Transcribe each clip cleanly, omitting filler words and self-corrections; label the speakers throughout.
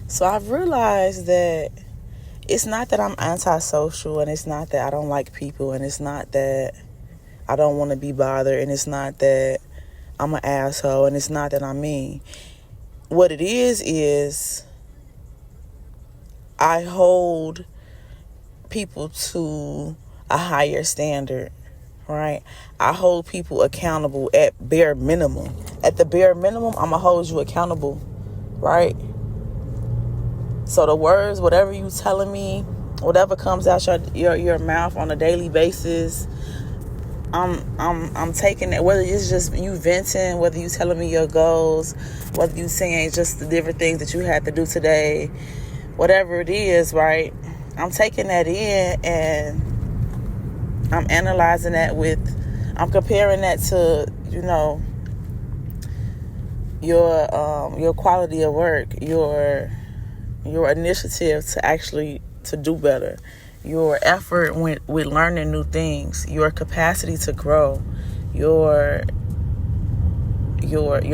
Speaker 1: So I've realized that it's not that I'm antisocial, and it's not that I don't like people, and it's not that I don't want to be bothered, and it's not that I'm an asshole, and it's not that I'm mean. What it is I hold people to a higher standard, right? I hold people accountable at bare minimum. At the bare minimum, I'm going to hold you accountable, right? So the words, whatever you telling me, whatever comes out your mouth on a daily basis, I'm taking it, whether it's just you venting, whether you telling me your goals, whether you saying just the different things that you had to do today, whatever it is, right? I'm taking that in and I'm analyzing that I'm comparing that to, your quality of work, your initiative to actually to do better, your effort with learning new things, your capacity to grow, your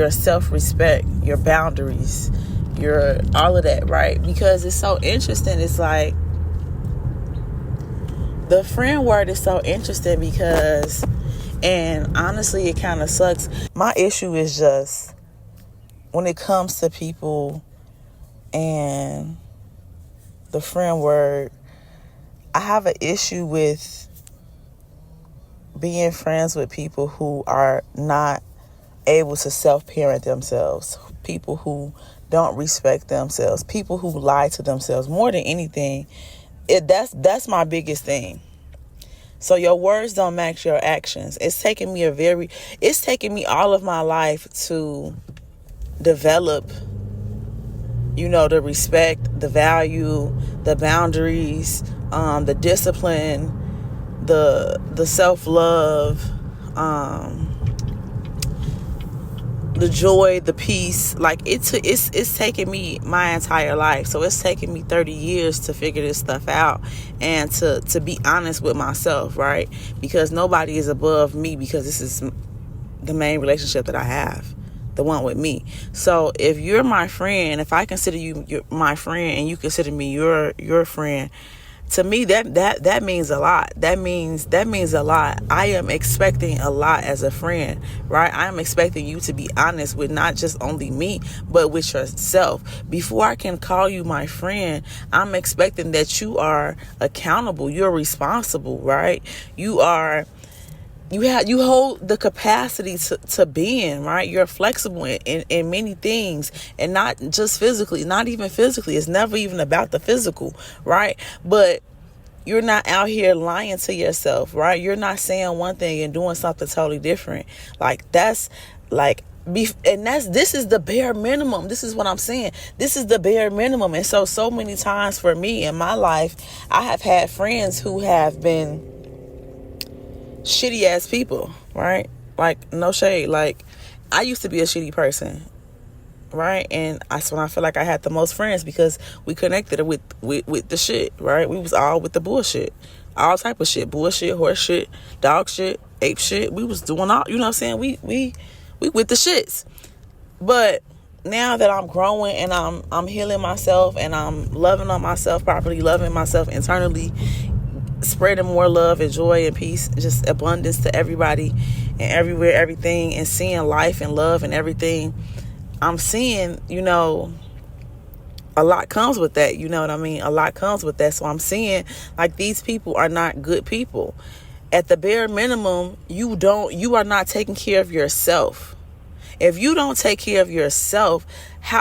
Speaker 1: self-respect, your boundaries, your all of that, right? Because it's so interesting. It's like the friend word is so interesting because, and honestly, it kind of sucks. My issue is just when it comes to people and the friend word, I have an issue with being friends with people who are not able to self-parent themselves, people who don't respect themselves, people who lie to themselves. More than anything, that's my biggest thing. So your words don't match your actions. It's taken me all of my life to develop, the respect, the value, the boundaries, the discipline, the self-love, the joy, the peace. Like it's taken me my entire life. So it's taken me 30 years to figure this stuff out and to be honest with myself, right? Because nobody is above me, because this is the main relationship that I have, the one with me. So if you're my friend, if I consider you my friend and you consider me your friend, to me that means a lot. That means a lot. I am expecting a lot as a friend, right? I am expecting you to be honest with not just only me, but with yourself. Before I can call you my friend, I'm expecting that you are accountable, you're responsible, right? You hold the capacity to being, right? You're flexible in many things, and not just physically, not even physically. It's never even about the physical, right? But you're not out here lying to yourself, right? You're not saying one thing and doing something totally different. Like this is the bare minimum. This is what I'm saying. This is the bare minimum. And so many times for me in my life, I have had friends who have been shitty ass people, right? Like, no shade. Like, I used to be a shitty person, right? And that's when I feel like I had the most friends, because we connected with the shit, right? We was all with the bullshit, all type of shit, bullshit, horse shit, dog shit, ape shit. We was doing all, you know what I'm saying? We with the shits. But now that I'm growing and I'm healing myself and I'm loving on myself properly, loving myself internally, spreading more love and joy and peace, just abundance to everybody and everywhere, everything, and seeing life and love and everything, I'm seeing, a lot comes with that. You know what I mean? A lot comes with that. So I'm seeing like these people are not good people. At the bare minimum, you are not taking care of yourself. If you don't take care of yourself,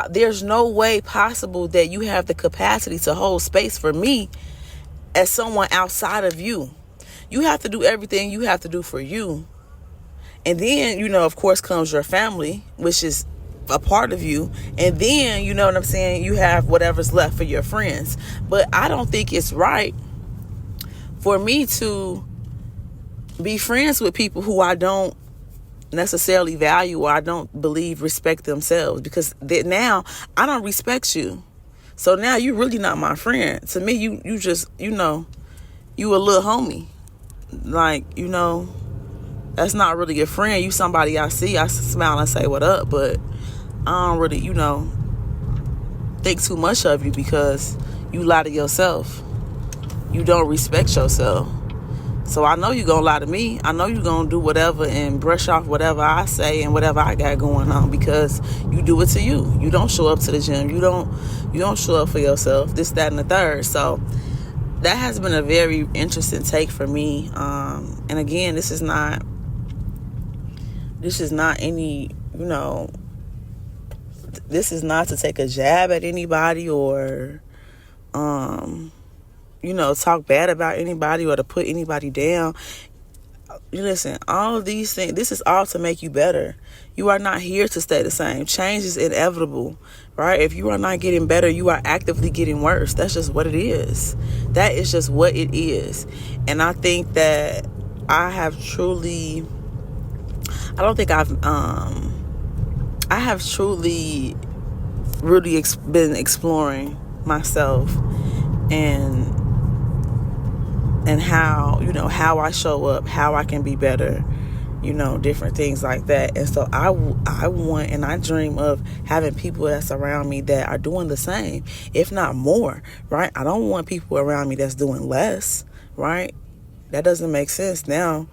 Speaker 1: there's no way possible that you have the capacity to hold space for me as someone outside of you. You have to do everything you have to do for you. And then, of course, comes your family, which is a part of you. And then, you know what I'm saying, you have whatever's left for your friends. But I don't think it's right for me to be friends with people who I don't necessarily value or I don't believe respect themselves, because now I don't respect you. So now you're really not my friend. To me, you just, you a little homie. Like, that's not really a friend. You somebody I see, I smile and say what up, but I don't really, think too much of you because you lie to yourself. You don't respect yourself. So I know you're going to lie to me. I know you're going to do whatever and brush off whatever I say and whatever I got going on because you do it to you. You don't show up to the gym. You don't show up for yourself. This, that, and the third. So that has been a very interesting take for me. And again, this is not any, this is not to take a jab at anybody or, talk bad about anybody or to put anybody down. Listen, all of these things, this is all to make you better. You are not here to stay the same. Change is inevitable, right? If you are not getting better, you are actively getting worse. That's just what it is. That is just what it is. And I think that I have truly really been exploring myself and how I show up, how I can be better, different things like that. And so I want and I dream of having people that's around me that are doing the same, if not more, right? I don't want people around me that's doing less, right? That doesn't make sense. Now,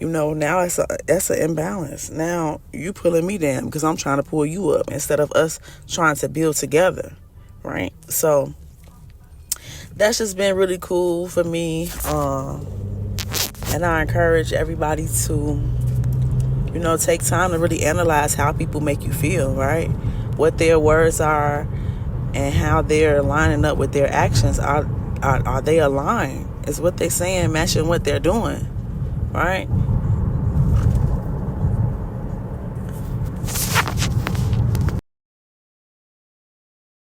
Speaker 1: now that's an imbalance. Now you pulling me down because I'm trying to pull you up instead of us trying to build together, right? So that's just been really cool for me. And I encourage everybody to, take time to really analyze how people make you feel, right? What their words are and how they're lining up with their actions. Are they aligned? Is what they're saying matching what they're doing, right?